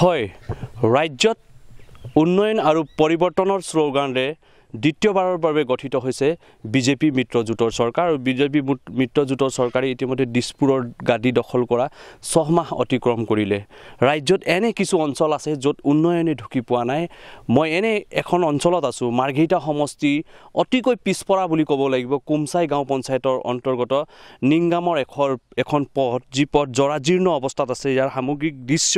হয় ৰাজ্যত উন্নয়ন আৰু পৰিৱৰ্তনৰ শ্লোগানেৰে দ্বিতীয়বাৰৰ বাবে গঠিত হৈছে বিজেপি মিত্ৰজোঁটৰ চৰকাৰ আৰু বিজেপি মিত্ৰজোঁটৰ চৰকাৰে ইতিমধ্যে দিছপুৰৰ গাদী দখল কৰা 6 মাহ অতিক্ৰম কৰিলে ৰাজ্যত এনে কিছু অঞ্চল আছে য'ত উন্নয়নে ঢুকি পোৱা নাই মই এনে এখন অঞ্চলত আছো মাৰ্ঘেৰিটা সমষ্টি অতিকৈ পিছপৰা বুলি ক'ব লাগিব কুমচাই গাঁও পঞ্চায়তৰ অন্তৰ্গত নিংগামৰ এখন পথ যি পথ জৰাজীৰ্ণ অৱস্থাত আছে ইয়াৰ সামগ্ৰিক দৃশ্য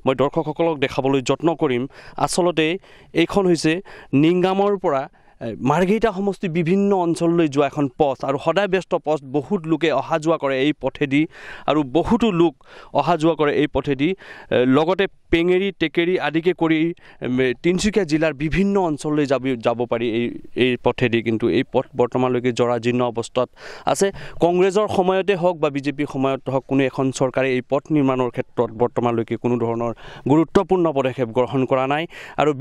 মই দৰ্শকসকলক দেখাবলৈ যত্ন কৰিম আসলতে এইখন হৈছে নিংগামৰ পৰা মাৰ্ঘেৰিটা সমষ্টি বিভিন্ন অঞ্চললৈ যোৱা এখন পথ আৰু সদায় ব্যস্ত পথ বহুত লোকে অহা যোৱা কৰে এই পথেদি আৰু বহুতো লোক অহা যোৱা কৰে এই পথেদি লগতে পেঙেৰি টেকেৰি আদিকে কৰি তিনচুকীয়া জিলাৰ বিভিন্ন অঞ্চললৈ যাব পাৰি এই পথেদি কিন্তু এই পথ বৰ্তমানলৈকে জৰাজীৰ্ণ অৱস্থাত আছে কংগ্ৰেছৰ সময়তে হওক বা বিজেপিৰ সময়ত হওক কোনো এখন চৰকাৰে এই পথ নিৰ্মাণৰ ক্ষেত্ৰত বৰ্তমানলৈকে কোনো ধৰণৰ গুৰুত্বপূৰ্ণ পদক্ষেপ গ্ৰহণ কৰা নাই আৰু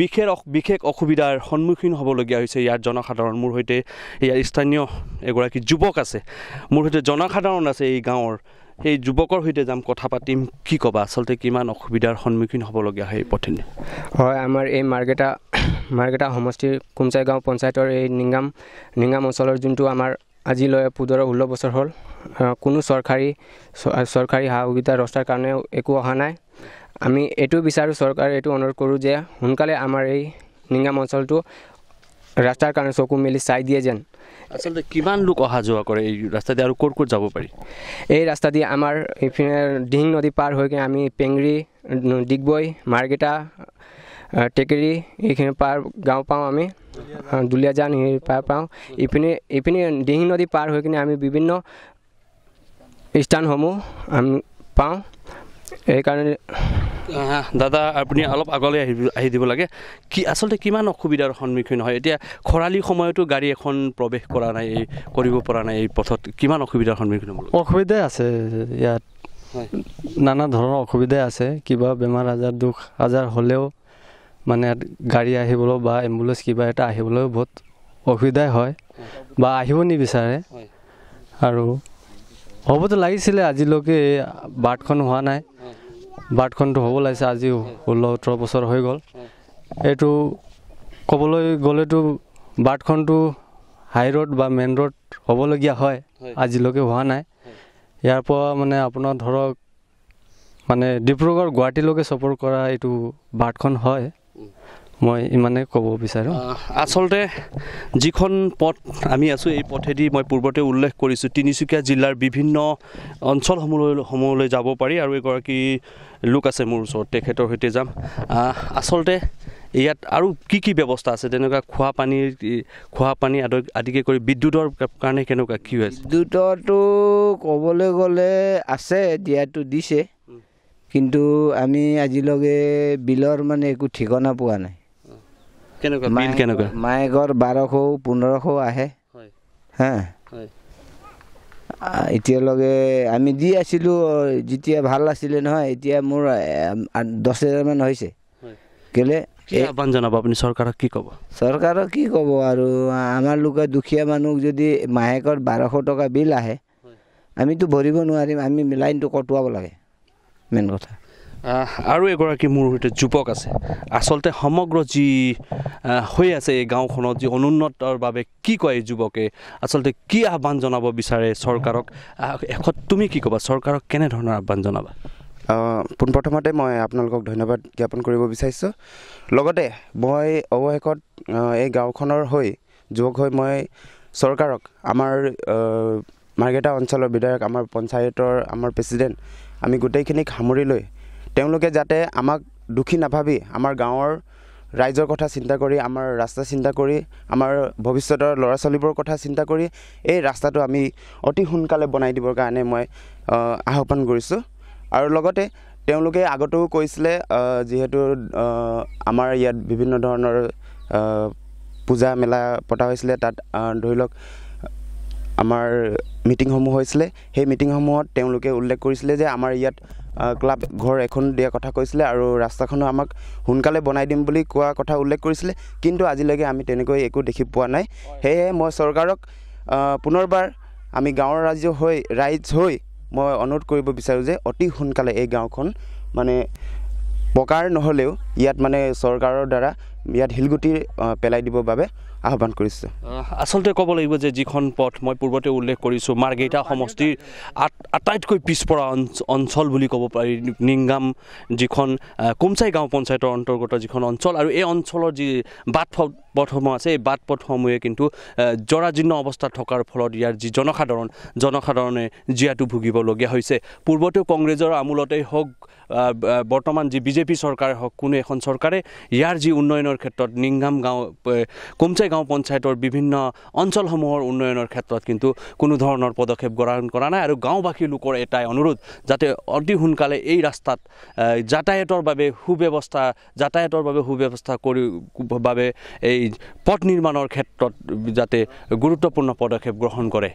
বিশেষ অসুবিধাৰ সন্মুখীন হ'বলগীয়া হৈছে ইয়াৰ জনসাধাৰণ মোৰ সৈতে ইয়াৰ স্থানীয় এগৰাকী যুৱক আছে মোৰ সৈতে জনসাধাৰণ আছে এই গাঁৱৰ এই যুৱকৰ সৈতে যাম কথা পাতিম কি ক'বা আসলতে কিমান অসুবিধাৰ সন্মুখীন হ'বলগীয়া হয় এই পথেদি হয় আমাৰ এই মাৰ্ঘেৰিটা সমষ্টিৰ কুমচাই গাঁও পঞ্চায়তৰ এই নিংগাম অঞ্চলৰ যোনটো আমাৰ আজিলৈ 15-16 বছৰ হ'ল কোনো চৰকাৰী সা সুবিধা ৰাস্তাৰ কাৰণে একো অহা নাই আমি এইটো বিচাৰোঁ চৰকাৰে এইটো অনুৰোধ কৰোঁ যে সোনকালে আমাৰ এই নিংগাম অঞ্চলটো ৰাস্তাৰ কাৰণে চকু মেলি চাই দিয়ে যেন আসলতে কিমান লোক অহা যোৱা কৰে এই ৰাস্তা দি আৰু ক'ত যাব পাৰি এই ৰাস্তা দি আমাৰ ইফিনে দিহিং নদী পাৰ হৈ কিনে আমি পেংৰি ডিগবৈ মাৰ্ঘেৰিটা টেকেৰি এইখিনি পাৰ গাঁও পাওঁ আমি দুলীয়াজান এই পাৰ পাওঁ ইপিনে দিহিং নদী পাৰ হৈ কিনে আমি বিভিন্ন স্থানসমূহ আমি পাওঁ এইকাৰণে দাদা আপুনি অলপ আগলৈ আহি দিব লাগে কি আসলতে কিমান অসুবিধাৰ সন্মুখীন হয় এতিয়া খৰালি সময়তো গাড়ী এখন প্ৰৱেশ কৰিব পৰা নাই এই পথত কিমান অসুবিধাৰ সন্মুখীন হ'ব অসুবিধা আছে ইয়াত নানা ধৰণৰ অসুবিধা আছে কিবা বেমাৰ আজাৰ দুখ আজাৰ হ'লেও মানে গাড়ী আহিবলৈ বা এম্বুলেন্স কিবা এটা আহিবলৈ বহুত অসুবিধা হয় বা আহিব নিবিচাৰে আৰু হ'বতো লাগিছিলে আজিলৈকে বাটখন হোৱা নাই বাটখনটো হ'ব লাগিছে আজি 16-17 বছৰ হৈ গ'ল এইটো ক'বলৈ গ'লেতো বাটখনটো হাই ৰোড বা মেইন ৰোড হ'বলগীয়া হয় আজিলৈকে হোৱা নাই ইয়াৰ পৰা মানে আপোনাৰ ধৰক মানে ডিব্ৰুগড় গুৱাহাটীলৈকে চপৰ কৰা এইটো বাটখন হয় মই ইমানে ক'ব বিচাৰোঁ আসলতে যিখন পথ আমি আছোঁ এই পথেদি মই পূৰ্বতে উল্লেখ কৰিছোঁ তিনিচুকীয়া জিলাৰ বিভিন্ন অঞ্চলসমূহলৈ যাব পাৰি আৰু এগৰাকী লোক আছে মোৰ ওচৰত তেখেতৰ সৈতে যাম আসলতে ইয়াত আৰু কি ব্যৱস্থা আছে তেনেকুৱা খোৱা পানী আদিকে কৰি বিদ্যুতৰ কাৰণে কেনেকুৱা কি হৈছে বিদ্যুতৰটো ক'বলৈ গ'লে আছে দিয়াটো দিছে কিন্তু আমি আজিলৈকে বিলৰ মানে একো ঠিকনা পোৱা নাই কেনেকুৱা বিল কেনেকুৱা মাহেকৰ 1200-1500 আহে হা এতিয়ালৈকে আমি দি আছিলোঁ যেতিয়া ভাল আছিলে নহয় এতিয়া মোৰ 10,000 মান হৈছে কেলে আহ্বান জনাব আপুনি চৰকাৰক কি ক'ব চৰকাৰক কি ক'ব আৰু আমাৰ লোকে দুখীয়া মানুহ যদি মাহেকৰ 1200 টকা বিল আহে আমিতো ভৰিব নোৱাৰিম আমি লাইনটো কটোৱাব লাগে মেইন কথা আৰু এগৰাকী মোৰ সৈতে যুৱক আছে আসলতে সমগ্ৰ যি হৈ আছে এই গাঁওখনত যি অনুন্নতৰ বাবে কি কয় এই যুৱকে আসলতে কি আহ্বান জনাব বিচাৰে চৰকাৰক তুমি কি ক'বা চৰকাৰক কেনেধৰণৰ আহ্বান জনাবা পোনপ্ৰথমতে মই আপোনালোকক ধন্যবাদ জ্ঞাপন কৰিব বিচাৰিছোঁ লগতে মই অৱশেষত এই গাঁওখনৰ যুৱক হৈ মই চৰকাৰক আমাৰ মাৰ্ঘেৰিটা অঞ্চলৰ বিধায়ক আমাৰ পঞ্চায়তৰ আমাৰ প্ৰেচিডেণ্ট আমি গোটেইখিনিক সামৰি লৈ তেওঁলোকে যাতে আমাক দুখী নাভাবি আমাৰ গাঁৱৰ ৰাইজৰ কথা চিন্তা কৰি আমাৰ ৰাস্তা চিন্তা কৰি আমাৰ ভৱিষ্যতৰ ল'ৰা ছোৱালীবোৰৰ কথা চিন্তা কৰি এই ৰাস্তাটো আমি অতি সোনকালে বনাই দিবৰ কাৰণে মই আহ্বান কৰিছোঁ আৰু লগতে তেওঁলোকে আগতেও কৈছিলে যিহেতু আমাৰ ইয়াত বিভিন্ন ধৰণৰ পূজা মেলা পতা হৈছিলে তাত ধৰি লওক আমাৰ মিটিংসমূহ হৈছিলে সেই মিটিংসমূহত তেওঁলোকে উল্লেখ কৰিছিলে যে আমাৰ ইয়াত ক্লাব ঘৰ এখন দিয়া কথা কৈছিলে আৰু ৰাস্তাখনো আমাক সোনকালে বনাই দিম বুলি কোৱা কথা উল্লেখ কৰিছিলে কিন্তু আজিলৈকে আমি তেনেকৈ একো দেখি পোৱা নাই সেয়ে মই চৰকাৰক পুনৰবাৰ আমি গাঁৱৰ ৰাইজ হৈ মই অনুৰোধ কৰিব বিচাৰোঁ যে অতি সোনকালে এই গাঁওখন মানে পকাৰ নহ'লেও ইয়াত মানে চৰকাৰৰ দ্বাৰা ইয়াত শিলগুটি পেলাই দিবৰ বাবে আহ্বান কৰিছোঁ। আচলতে ক'ব লাগিব যে যিখন পথ মই পূৰ্বতে উল্লেখ কৰিছোঁ মাৰ্ঘেৰিটা সমষ্টিৰ আটাইতকৈ পিছপৰা অঞ্চল বুলি ক'ব পাৰি নিংগাম যিখন কুমচাই গাঁও পঞ্চায়তৰ অন্তৰ্গত যিখন অঞ্চল আৰু এই অঞ্চলৰ যি বাট পথসমূহ আছে এই বাট পথসমূহে কিন্তু জৰাজীৰ্ণ অৱস্থাত থকাৰ ফলত ইয়াৰ যি জনসাধাৰণে জীয়াতু ভুগিবলগীয়া হৈছে। পূৰ্বতেও কংগ্ৰেছৰ আমোলতেই হওক বৰ্তমান যি বিজেপি চৰকাৰে হওক কোনো এখন চৰকাৰে ইয়াৰ যি উন্নয়নৰ ক্ষেত্ৰত নিংগাম গাঁও কুমচাই গাঁও পঞ্চায়তৰ বিভিন্ন অঞ্চলসমূহৰ উন্নয়নৰ ক্ষেত্ৰত কিন্তু কোনো ধৰণৰ পদক্ষেপ গ্ৰহণ কৰা নাই আৰু গাঁওবাসী লোকৰ এটাই অনুৰোধ যাতে অতি সোনকালে এই ৰাস্তাত যাতায়াতৰ বাবে সুব্যৱস্থা কৰি বাবে এই পথ নিৰ্মাণৰ ক্ষেত্ৰত যাতে গুৰুত্বপূৰ্ণ পদক্ষেপ গ্ৰহণ কৰে।